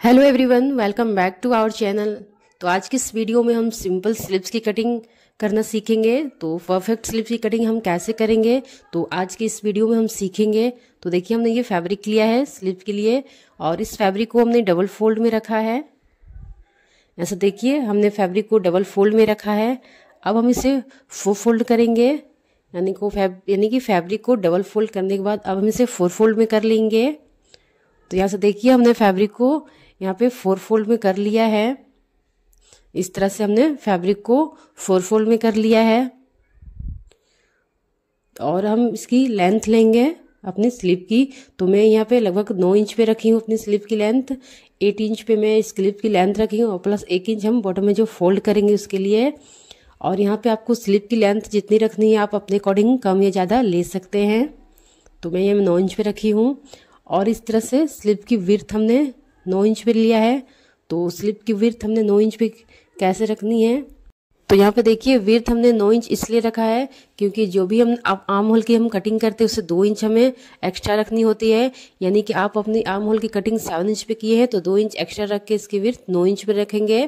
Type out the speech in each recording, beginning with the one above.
Hello everyone, welcome back to our channel. तो आज की इस वीडियो में हम सिंपल स्लिप्स की कटिंग करना सीखेंगे। तो परफेक्ट स्लिप्स की कटिंग हम कैसे करेंगे तो आज की इस वीडियो में हम सीखेंगे। तो देखिए, हमने ये फैब्रिक लिया है स्लिप के लिए और इस फैब्रिक को हमने डबल फोल्ड में रखा है। ऐसा देखिए, हमने फैब्रिक को डबल फोल्ड में रखा है। अब हम इसे फोर फोल्ड करेंगे, यानी कि फैब्रिक को डबल फोल्ड करने के बाद अब हम इसे फोर फोल्ड में कर लेंगे। तो यहाँ से देखिए, हमने फैब्रिक को यहाँ पे फोर फोल्ड में कर लिया है। इस तरह से हमने फैब्रिक को फोर फोल्ड में कर लिया है और हम इसकी लेंथ लेंगे अपनी स्लिप की। तो मैं यहाँ पे लगभग 9 इंच पे रखी हूँ अपनी स्लिप की लेंथ। 8 इंच पे मैं स्लिप की लेंथ रखी हूँ और प्लस 1 इंच हम बॉटम में जो फोल्ड करेंगे उसके लिए। और यहाँ पे आपको स्लिप की लेंथ जितनी रखनी है आप अपने अकॉर्डिंग कम या ज़्यादा ले सकते हैं। तो मैं ये 9 इंच पे रखी हूँ और इस तरह से स्लिप की विड्थ हमने 9 इंच पे लिया है। तो स्लिप की विड्थ हमने 9 इंच पे कैसे रखनी है, तो यहाँ पे देखिए विड्थ हमने 9 इंच इसलिए रखा है क्योंकि जो भी हम आर्म होल की हम कटिंग करते हैं उससे 2 इंच हमें एक्स्ट्रा रखनी होती है। यानी कि आप अपनी आर्म होल की कटिंग 7 इंच पे किए हैं तो 2 इंच एक्स्ट्रा रख के इसकी विड्थ 9 इंच पे रखेंगे।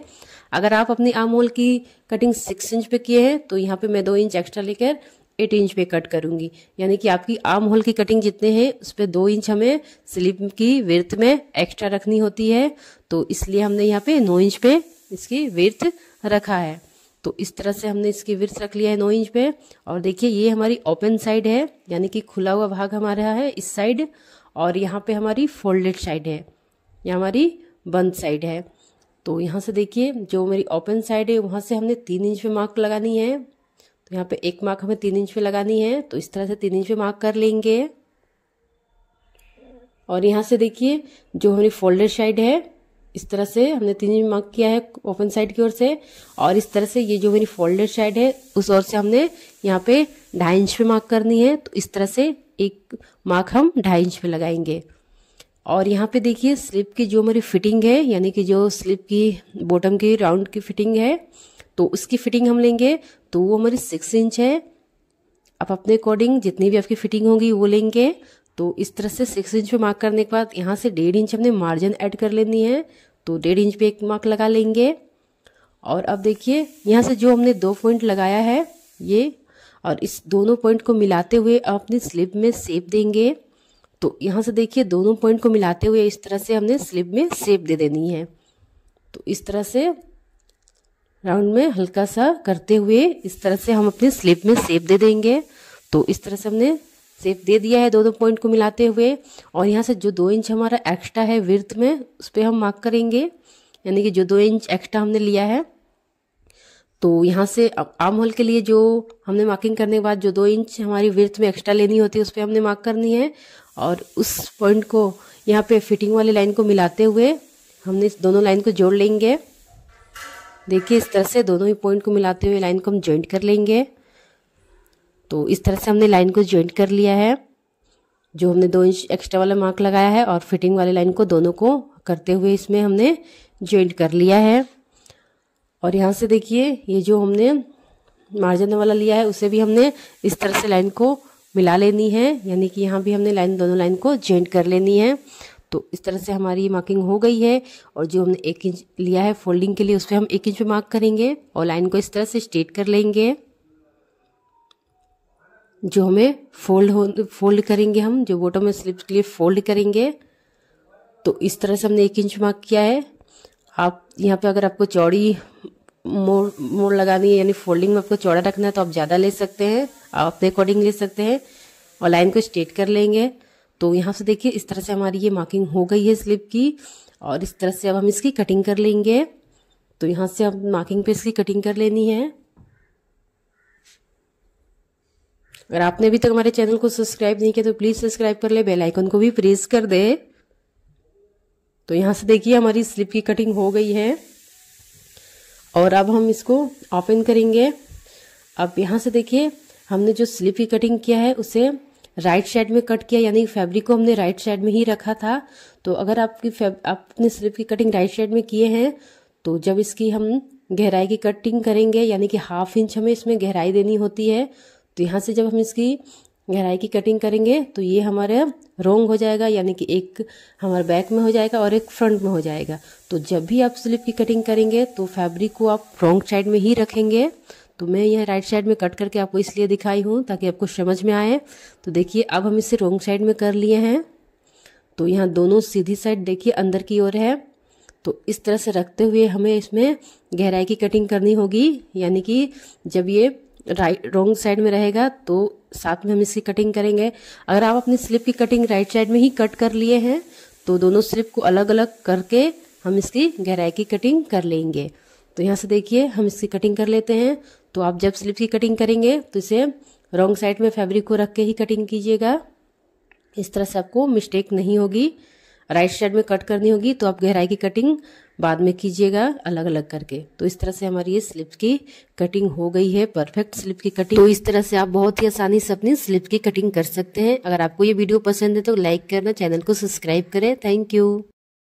अगर आप अपनी आर्म होल की कटिंग 6 इंच पे किए हैं तो यहाँ पे मैं 2 इंच एक्स्ट्रा लेकर 8 इंच पे कट करूंगी। यानी कि आपकी आर्म होल की कटिंग जितने हैं उस पर 2 इंच हमें स्लिप की विड्थ में एक्स्ट्रा रखनी होती है। तो इसलिए हमने यहाँ पे 9 इंच पे इसकी विड्थ रखा है। तो इस तरह से हमने इसकी विड्थ रख लिया है 9 इंच पे। और देखिए, ये हमारी ओपन साइड है, यानी कि खुला हुआ भाग हमारा है इस साइड, और यहाँ पे हमारी फोल्डेड साइड है, ये हमारी बंद साइड है। तो यहाँ से देखिए, जो मेरी ओपन साइड है वहां से हमने 3 इंच पे मार्क लगानी है। तो यहाँ पे एक मार्क हमें 3 इंच पे लगानी है। तो इस तरह से 3 इंच पे मार्क कर लेंगे। और यहाँ से देखिए, जो हमारी फोल्डेड साइड है इस तरह से हमने 3 इंच मार्क किया है ओपन साइड की ओर से। और इस तरह से ये जो मेरी फोल्डेड साइड है उस ओर से हमने यहाँ पे 2.5 इंच पे मार्क करनी है। तो इस तरह से एक मार्क हम 2.5 इंच पे लगाएंगे। और यहाँ पे देखिए, स्लिप की जो हमारी फिटिंग है, यानी कि जो स्लिप की बॉटम की राउंड की फिटिंग है, तो उसकी फिटिंग हम लेंगे। तो वो हमारी 6 इंच है। आप अपने अकॉर्डिंग जितनी भी आपकी फिटिंग होगी वो लेंगे। तो इस तरह से 6 इंच पे मार्क करने के बाद यहाँ से 1.5 इंच हमने मार्जिन ऐड कर लेनी है। तो 1.5 इंच पे एक मार्क लगा लेंगे। और अब देखिए, यहाँ से जो हमने 2 पॉइंट लगाया है ये, और इस दोनों पॉइंट को मिलाते हुए अपनी स्लिप में शेप देंगे। तो यहाँ से देखिए, दोनों पॉइंट को मिलाते हुए इस तरह से हमने स्लिप में शेप दे देनी है। तो इस तरह से राउंड में हल्का सा करते हुए इस तरह से हम अपनी स्लिप में शेप दे देंगे। तो इस तरह से हमने शेप दे दिया है दोनों पॉइंट को मिलाते हुए। और यहाँ से जो 2 इंच हमारा एक्स्ट्रा है विड्थ में उस पर हम मार्क करेंगे, यानी कि जो 2 इंच एक्स्ट्रा हमने लिया है। तो यहाँ से आर्म होल के लिए जो हमने मार्किंग करने के बाद जो 2 इंच हमारी विड्थ में एक्स्ट्रा लेनी होती है उस पर हमने मार्क करनी है। और उस पॉइंट को यहाँ पे फिटिंग वाली लाइन को मिलाते हुए हमने इस दोनों लाइन को जोड़ लेंगे। देखिए, इस तरह से दोनों ही पॉइंट को मिलाते हुए लाइन को हम जॉइंट कर लेंगे। तो इस तरह से हमने लाइन को जॉइंट कर लिया है। जो हमने 2 इंच एक्स्ट्रा वाला मार्क लगाया है और फिटिंग वाले लाइन को दोनों को करते हुए इसमें हमने जॉइंट कर लिया है। और यहाँ से देखिए, ये जो हमने मार्जिन वाला लिया है उसे भी हमने इस तरह से लाइन को मिला लेनी है, यानी कि यहाँ भी हमने दोनों लाइन को जॉइंट कर लेनी है। तो इस तरह से हमारी मार्किंग हो गई है। और जो हमने 1 इंच लिया है फोल्डिंग के लिए उस पर हम 1 इंच पे मार्क करेंगे और लाइन को इस तरह से स्ट्रेट कर लेंगे। जो हमें फोल्ड करेंगे, हम जो बॉटम में स्लिप के लिए फोल्ड करेंगे। तो इस तरह से हमने 1 इंच मार्क किया है। आप यहाँ पे अगर आपको चौड़ी मोड़ लगानी है, यानी फोल्डिंग में आपको चौड़ा रखना है तो आप ज़्यादा ले सकते हैं, आप अपने अकॉर्डिंग ले सकते हैं। और लाइन को स्ट्रेट कर लेंगे। तो यहाँ से देखिए, इस तरह से हमारी ये मार्किंग हो गई है स्लिप की। और इस तरह से अब हम इसकी कटिंग कर लेंगे। तो यहाँ से अब मार्किंग पे इसकी कटिंग कर लेनी है। अगर आपने अभी तक हमारे चैनल को सब्सक्राइब नहीं किया तो प्लीज सब्सक्राइब कर ले, बेल आइकन को भी प्रेस कर दे। तो यहाँ से देखिए, हमारी स्लिप की कटिंग हो गई है। और अब हम इसको ओपन करेंगे। अब यहाँ से देखिए, हमने जो स्लिप की कटिंग किया है उसे राइट साइड में कट किया, यानी फैब्रिक को हमने राइट साइड में ही रखा था। तो अगर आप अपने स्लिप की कटिंग राइट साइड में किए हैं तो जब इसकी हम गहराई की कटिंग करेंगे, यानी कि 1/2 इंच हमें इसमें गहराई देनी होती है। तो यहाँ से जब हम इसकी गहराई की कटिंग करेंगे तो ये हमारे रोंग हो जाएगा, यानी कि एक हमारे बैक में हो जाएगा और एक फ्रंट में हो जाएगा। तो जब भी आप स्लिप की कटिंग करेंगे तो फैब्रिक को आप रॉन्ग साइड में ही रखेंगे। तो मैं यह राइट साइड में कट करके आपको इसलिए दिखाई हूँ ताकि आपको समझ में आए। तो देखिए अब हम इसे रॉन्ग साइड में कर लिए हैं। तो यहाँ दोनों सीधी साइड देखिए अंदर की ओर है। तो इस तरह से रखते हुए हमें इसमें गहराई की कटिंग करनी होगी, यानी कि जब ये रॉन्ग साइड में रहेगा तो साथ में हम इसकी कटिंग करेंगे। अगर आप अपनी स्लिप की कटिंग राइट साइड में ही कट कर लिए हैं तो दोनों स्लिप को अलग अलग करके हम इसकी गहराई की कटिंग कर लेंगे। तो यहाँ से देखिए हम इसकी कटिंग कर लेते हैं। तो आप जब स्लिप की कटिंग करेंगे तो इसे रॉन्ग साइड में फैब्रिक को रख के ही कटिंग कीजिएगा। इस तरह से आपको मिस्टेक नहीं होगी। राइट साइड में कट करनी होगी तो आप गहराई की कटिंग बाद में कीजिएगा अलग अलग करके। तो इस तरह से हमारी ये स्लिप की कटिंग हो गई है, परफेक्ट स्लिप की कटिंग। तो इस तरह से आप बहुत ही आसानी से अपनी स्लिप की कटिंग कर सकते हैं। अगर आपको ये वीडियो पसंद है तो लाइक करना, चैनल को सब्सक्राइब करें। Thank you.